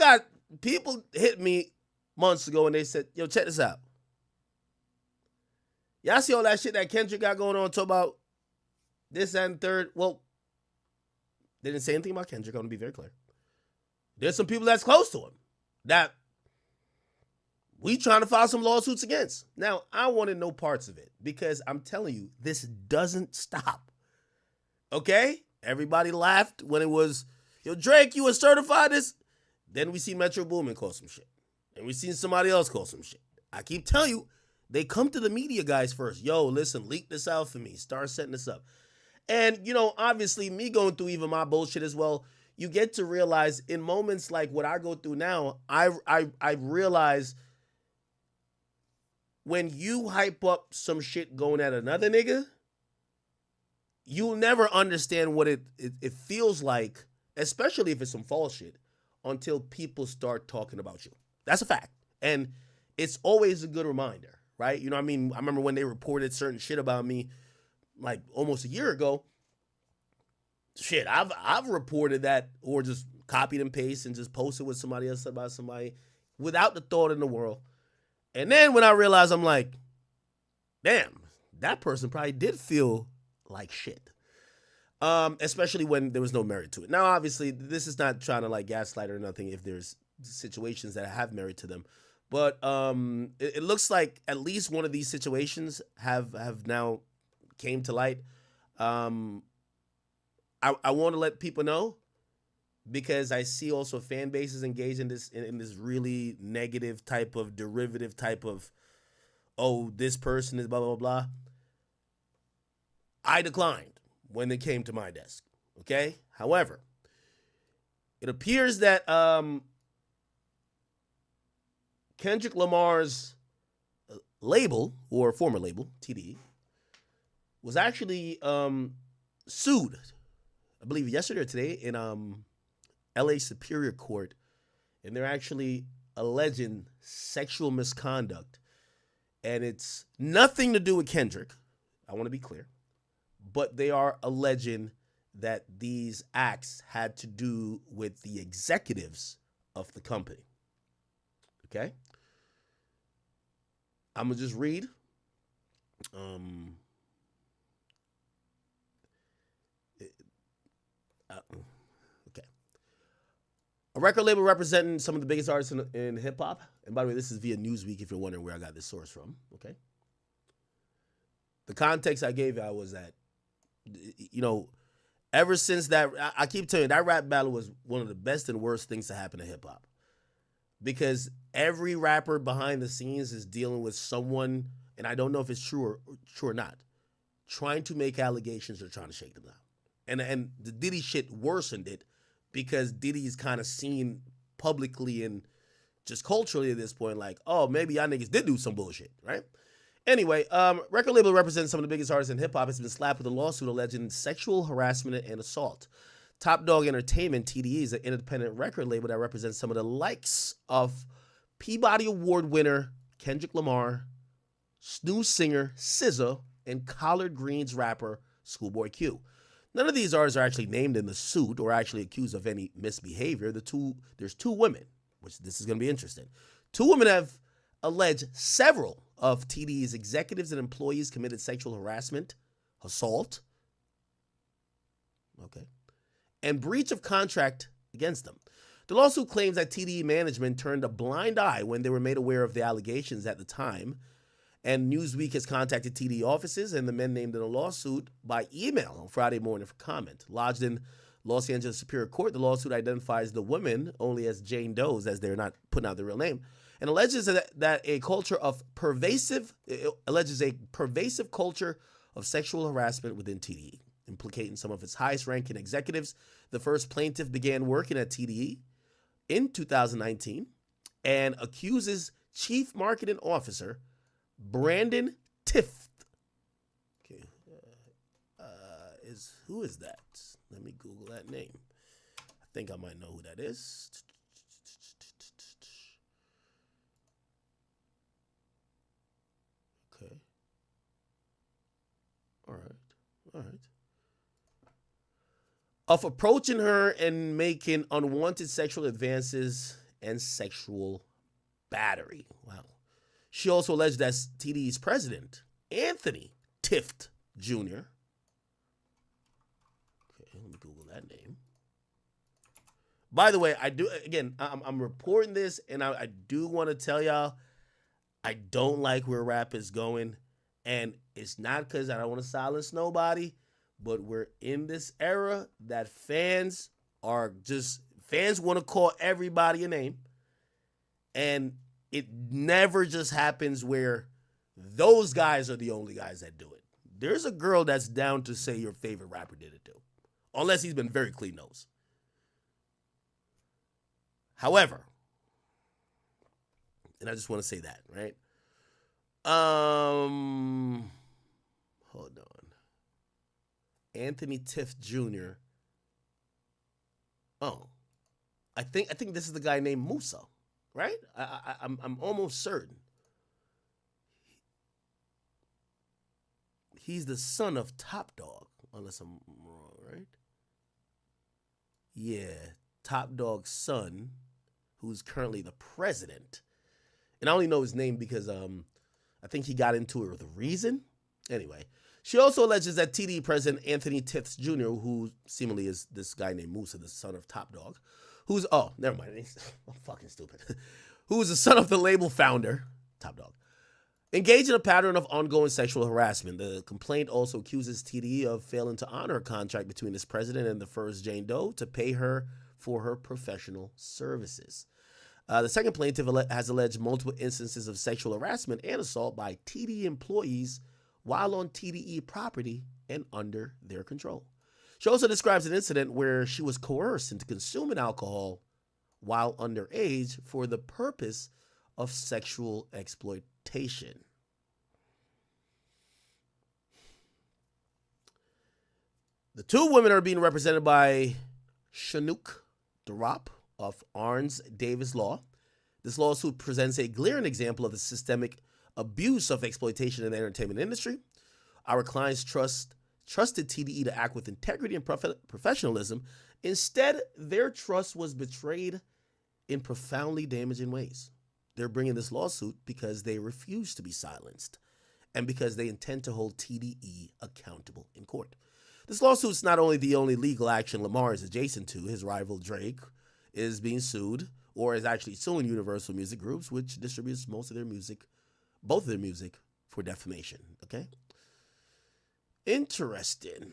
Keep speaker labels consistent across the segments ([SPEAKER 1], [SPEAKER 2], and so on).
[SPEAKER 1] got people hit me months ago and they said, yo, check this out. Y'all see all that shit that Kendrick got going on, talk about this and third? Well, they didn't say anything about Kendrick. I'm going to be very clear. There's some people that's close to him that we trying to file some lawsuits against. Now, I wanted no parts of it because I'm telling you, this doesn't stop. Okay? Everybody laughed when it was, yo, Drake, you a certified this? Then we see Metro Boomin call some shit. And we seen somebody else call some shit. I keep telling you, they come to the media guys first. Yo, listen, leak this out for me. Start setting this up. And, you know, obviously me going through even my bullshit as well, you get to realize in moments like what I go through now, I realize when you hype up some shit going at another nigga, you'll never understand what it feels like, especially if it's some false shit, until people start talking about you. That's a fact. And it's always a good reminder, right? You know what I mean? I remember when they reported certain shit about me like almost a year ago. Shit, I've reported that or just copied and pasted and just posted with somebody else about somebody without the thought in the world. And then when I realized, I'm like, damn, that person probably did feel like shit. Especially when there was no merit to it. Now, obviously, this is not trying to like gaslight or nothing if there's situations that have merit to them. But it looks like at least one of these situations have now came to light. I want to let people know because I see also fan bases engaged in this really negative type of derivative type of, oh, this person is blah, blah, blah. I declined when it came to my desk, okay? However, it appears that Kendrick Lamar's label, or former label, TDE, was actually sued, I believe yesterday or today, in LA Superior Court, and they're actually alleging sexual misconduct. And it's nothing to do with Kendrick, I want to be clear, but they are alleging that these acts had to do with the executives of the company. Okay? I'm going to just read. Okay. A record label representing some of the biggest artists in hip-hop. And by the way, this is via Newsweek if you're wondering where I got this source from. Okay? The context I gave you was that, you know, ever since that, I keep telling you, that rap battle was one of the best and worst things to happen to hip-hop. Because every rapper behind the scenes is dealing with someone, and I don't know if it's true or not, trying to make allegations or trying to shake them down. And the Diddy shit worsened it because Diddy's kind of seen publicly and just culturally at this point like, oh, maybe y'all niggas did do some bullshit, right? Anyway, record label representing some of the biggest artists in hip-hop has been slapped with a lawsuit alleging sexual harassment and assault. Dawg Entertainment, TDE, is an independent record label that represents some of the likes of Peabody Award winner Kendrick Lamar, snooze singer SZA, and Collard Greens rapper Schoolboy Q. None of these artists are actually named in the suit or actually accused of any misbehavior. There's two women, which this is going to be interesting. Two women have alleged several of TDE's executives and employees committed sexual harassment, assault, and breach of contract against them. The lawsuit claims that TDE management turned a blind eye when they were made aware of the allegations at the time, and Newsweek has contacted TDE offices and the men named in the lawsuit by email on Friday morning for comment. Lodged in Los Angeles Superior Court, the lawsuit identifies the women only as Jane Does, as they're not putting out their real name, and alleges that a pervasive culture of sexual harassment within TDE, implicating some of its highest-ranking executives. The first plaintiff began working at TDE in 2019 and accuses Chief Marketing Officer Brandon Tift. Okay, who is that? Let me Google that name. I think I might know who that is. Okay. All right. Of approaching her and making unwanted sexual advances and sexual battery. Wow. She also alleged that TDE's president, Anthony Tift Jr. Okay, let me Google that name. By the way, I'm reporting this, and I do want to tell y'all, I don't like where rap is going. And it's not because I don't want to silence nobody, but we're in this era that fans want to call everybody a name. And it never just happens where those guys are the only guys that do it. There's a girl that's down to say your favorite rapper did it too, unless he's been very clean nose. However, and I just want to say that, right? Hold on. Anthony Tift Jr. Oh, I think this is the guy named Musa, right? I'm almost certain. He's the son of Top Dawg, unless I'm wrong, right? Yeah, Top Dawg's son, who's currently the president. And I only know his name because I think he got into it with a reason. Anyway, she also alleges that TDE president Anthony Tift Jr., who seemingly is this guy named Musa, the son of Top Dawg, never mind, I'm fucking stupid, who is the son of the label founder, Top Dawg, engaged in a pattern of ongoing sexual harassment. The complaint also accuses TDE of failing to honor a contract between its president and the first Jane Doe to pay her for her professional services. The second plaintiff has alleged multiple instances of sexual harassment and assault by TDE employees while on TDE property and under their control. She also describes an incident where she was coerced into consuming alcohol while underage for the purpose of sexual exploitation. The two women are being represented by Chinook Durop of Arns Davis Law. This lawsuit presents a glaring example of the systemic abuse of exploitation in the entertainment industry. Our clients trusted TDE to act with integrity and professionalism. Instead, their trust was betrayed in profoundly damaging ways. They're bringing this lawsuit because they refuse to be silenced and because they intend to hold TDE accountable in court. This lawsuit's not only the only legal action Lamar is adjacent to. His rival Drake is being sued, or is actually suing Universal Music Groups, which distributes both of their music, for defamation. Okay? Interesting.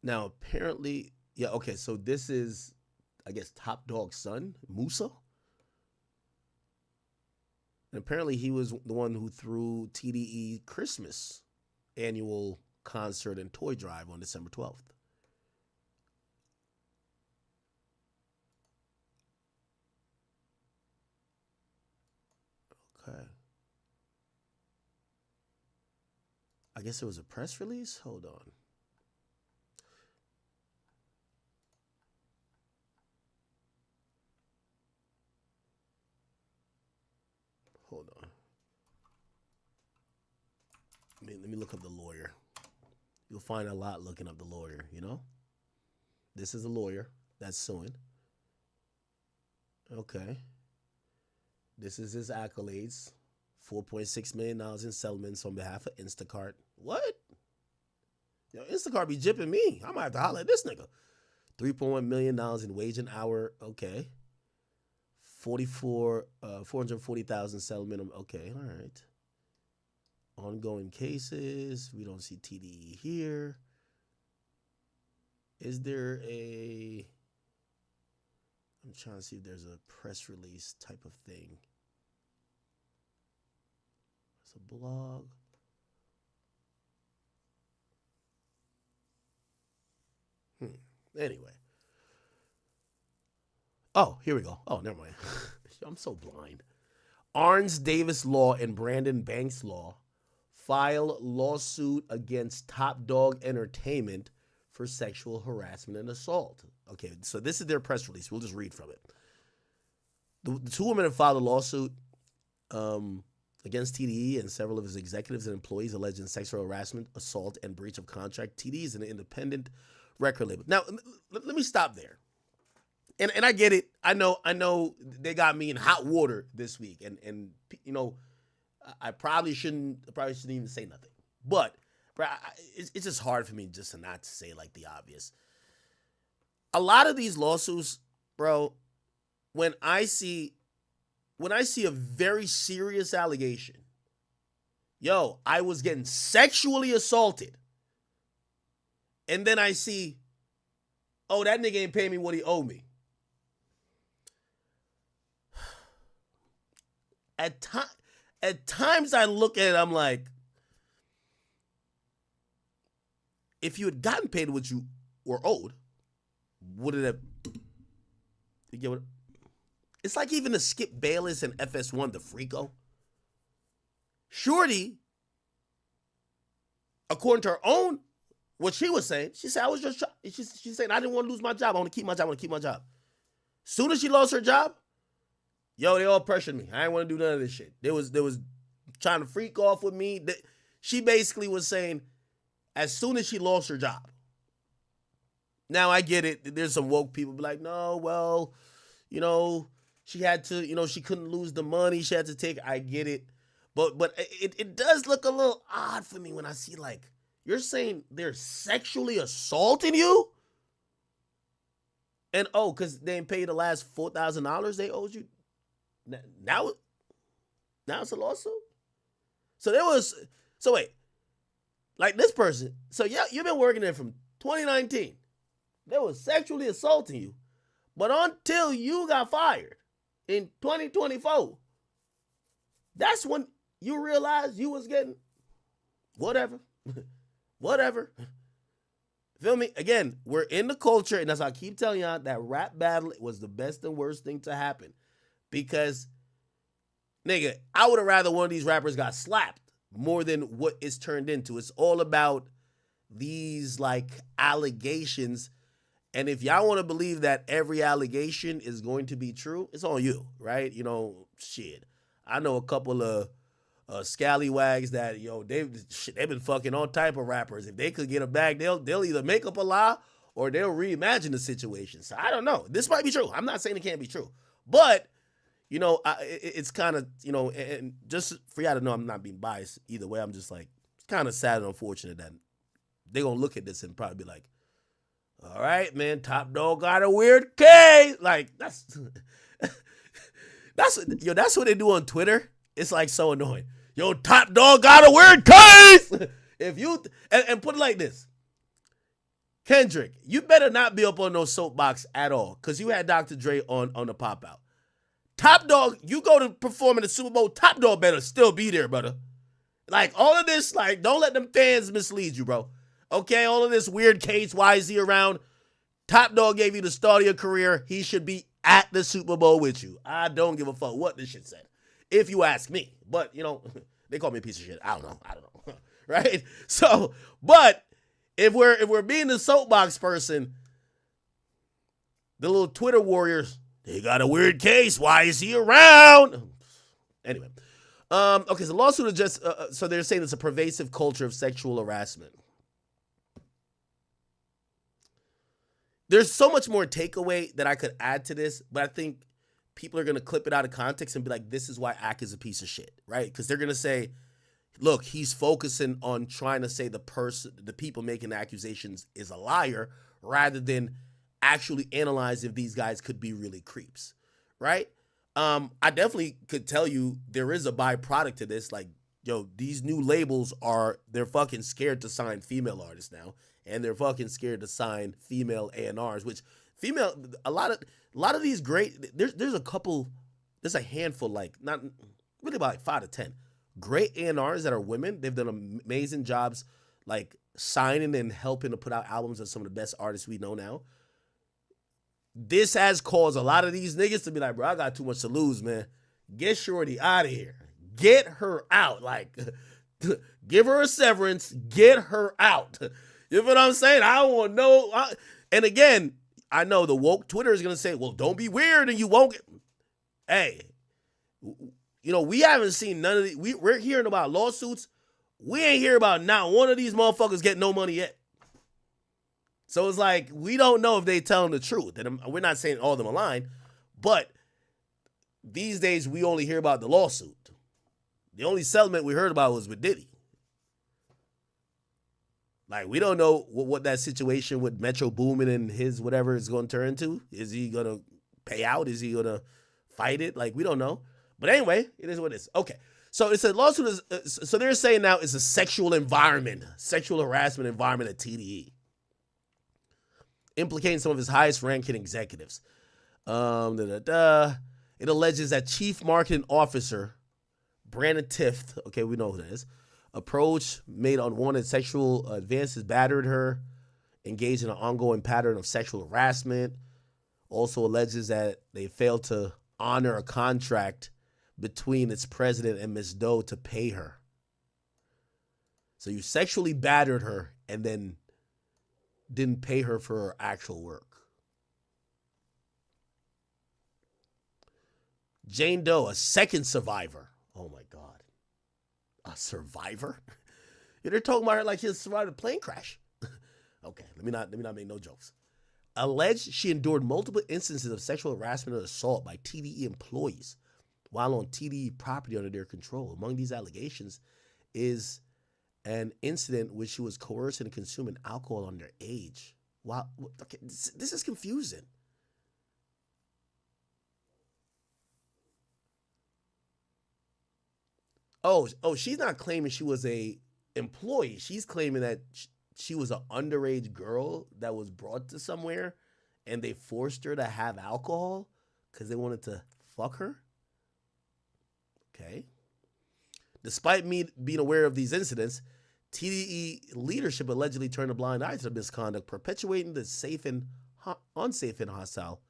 [SPEAKER 1] Now, apparently, yeah, okay, so this is, I guess, Top Dawg's son, Musa. And apparently he was the one who threw TDE Christmas annual concert and toy drive on December 12th. Okay. I guess it was a press release? Hold on. Hold on. Let me look up the lawyer. You'll find a lot looking up the lawyer, you know? This is a lawyer that's suing. Okay. This is his accolades. $4.6 million in settlements on behalf of Instacart. What? Yo, Instacart be jipping me. I might have to holler at this nigga. $3.1 million in wage and hour. Okay. 440,000 settlement. Okay, all right. Ongoing cases. We don't see TDE here. Is there a... I'm trying to see if there's a press release type of thing. It's a blog. Anyway. Oh, here we go. Oh, never mind. I'm so blind. Arns Davis Law and Brandon Banks Law file lawsuit against Top Dawg Entertainment for sexual harassment and assault. Okay, so this is their press release. We'll just read from it. The two women have filed a lawsuit against TDE and several of his executives and employees alleging sexual harassment, assault, and breach of contract. TDE is an independent record label. Now, let me stop there. And I get it. I know they got me in hot water this week. And you know, I probably shouldn't even say nothing. But it's just hard for me just to not say like the obvious. A lot of these lawsuits, bro, when I see a very serious allegation, yo, I was getting sexually assaulted, and then I see, oh, that nigga ain't paying me what he owed me. At times I look at it, I'm like, if you had gotten paid what you were owed, would it have? You get what? It's like even the Skip Bayless and FS1, the Freako. Shorty, according to her own, what she was saying, she said, I was just, she's saying, I didn't want to lose my job. I want to keep my job. I want to keep my job. Soon as she lost her job, yo, they all pressured me. I didn't want to do none of this shit. They was trying to freak off with me. She basically was saying, as soon as she lost her job. Now, I get it. There's some woke people be like, no, well, you know, she had to, you know, she couldn't lose the money. She had to take, I get it. But it does look a little odd for me when I see, like, you're saying they're sexually assaulting you? And, oh, because they didn't pay you the last $4,000 they owed you? Now it's a lawsuit? So wait, like this person, so yeah, you've been working there from 2019. They were sexually assaulting you. But until you got fired in 2024, that's when you realized you was getting whatever. Whatever. Feel me? Again, we're in the culture, and that's why I keep telling y'all that rap battle was the best and worst thing to happen. Because, nigga, I would have rather one of these rappers got slapped more than what it's turned into. It's all about these, like, allegations. And if y'all want to believe that every allegation is going to be true, it's on you, right? You know, shit. I know a couple of scallywags that, yo, they've been fucking all type of rappers. If they could get a bag, they'll either make up a lie or they'll reimagine the situation. So I don't know. This might be true. I'm not saying it can't be true. But, you know, it's kind of, you know, and just for y'all to know I'm not being biased either way, I'm just like, it's kind of sad and unfortunate that they're going to look at this and probably be like, all right, man, Top Dawg got a weird case. Like, that's what they do on Twitter. It's like so annoying. Yo, Top Dawg got a weird case. If you and put it like this, Kendrick, you better not be up on no soapbox at all, because you had Dr. Dre on the pop out. Top Dawg, you go to perform in the Super Bowl, Top Dawg better still be there, brother. Like, all of this, like, don't let them fans mislead you, bro. Okay, all of this weird case, why is he around? Top Dawg gave you the start of your career. He should be at the Super Bowl with you. I don't give a fuck what this shit said, if you ask me. But, you know, they call me a piece of shit. I don't know. Right? So, but if we're being the soapbox person, the little Twitter warriors, they got a weird case. Why is he around? Anyway. Okay, so lawsuit is just, so they're saying it's a pervasive culture of sexual harassment. There's so much more takeaway that I could add to this, but I think people are going to clip it out of context and be like, this is why Ak is a piece of shit, right? Because they're going to say, look, he's focusing on trying to say the people making the accusations is a liar, rather than actually analyze if these guys could be really creeps, right? I definitely could tell you there is a byproduct to this. Like, yo, these new labels they're fucking scared to sign female artists now. And they're fucking scared to sign female A&Rs, which a lot of these great, there's a handful, like, not really about like 5 to 10 great A&Rs that are women. They've done amazing jobs, like, signing and helping to put out albums of some of the best artists we know now. This has caused a lot of these niggas to be like, bro, I got too much to lose, man. Get Shorty out of here. Get her out. Like, give her a severance. Get her out. You know what I'm saying? I don't want to know. And again, I know the woke Twitter is going to say, well, don't be weird and you won't get. Hey, You know, we haven't seen none of the. We're hearing about lawsuits. We ain't hear about not one of these motherfuckers getting no money yet. So it's like we don't know if they telling the truth. And we're not saying all of them are lying, but these days we only hear about the lawsuit. The only settlement we heard about was with Diddy. Like, we don't know what that situation with Metro Boomin and his whatever is going to turn into. Is he going to pay out? Is he going to fight it? Like, we don't know. But anyway, it is what it is. Okay. So it's a lawsuit. So they're saying now it's a sexual environment, sexual harassment environment at TDE, implicating some of his highest ranking executives. It alleges that Chief Marketing Officer Brandon Tift, okay, we know who that is, approached, made unwanted sexual advances, battered her, engaged in an ongoing pattern of sexual harassment. Also alleges that they failed to honor a contract between its president and Ms. Doe to pay her. So you sexually battered her and then didn't pay her for her actual work. Jane Doe, a second survivor. Oh my God. A survivor? Yeah, they're talking about her like she survived a plane crash. Okay, let me not make no jokes. Alleged she endured multiple instances of sexual harassment and assault by TDE employees while on TDE property under their control. Among these allegations is an incident which she was coerced into consuming alcohol underage. Wow, okay, this is confusing. Oh, she's not claiming she was a employee. She's claiming that she was an underage girl that was brought to somewhere and they forced her to have alcohol because they wanted to fuck her. Okay. Despite me being aware of these incidents, TDE leadership allegedly turned a blind eye to the misconduct, perpetuating the unsafe and hostile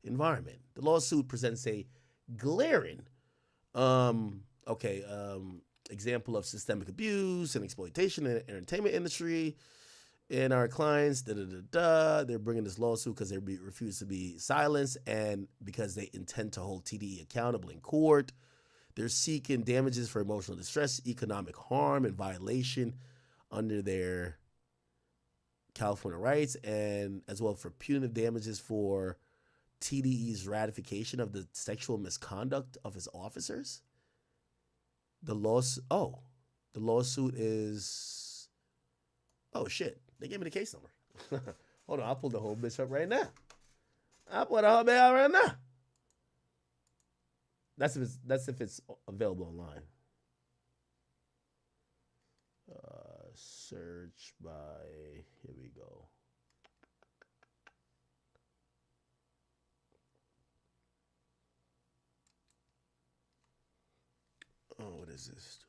[SPEAKER 1] environment. The lawsuit presents a glaring example of systemic abuse and exploitation in the entertainment industry. And our clients, they're bringing this lawsuit because they refuse to be silenced and because they intend to hold TDE accountable in court. They're seeking damages for emotional distress, economic harm, and violation under their California rights, and as well for punitive damages for TDE's ratification of the sexual misconduct of his officers. The lawsuit is, oh shit, they gave me the case number. Hold on, I'll pull the whole bitch up right now. I'll pull the whole bitch out right now. That's if it's available online. Search by, here we go. Oh, what is this?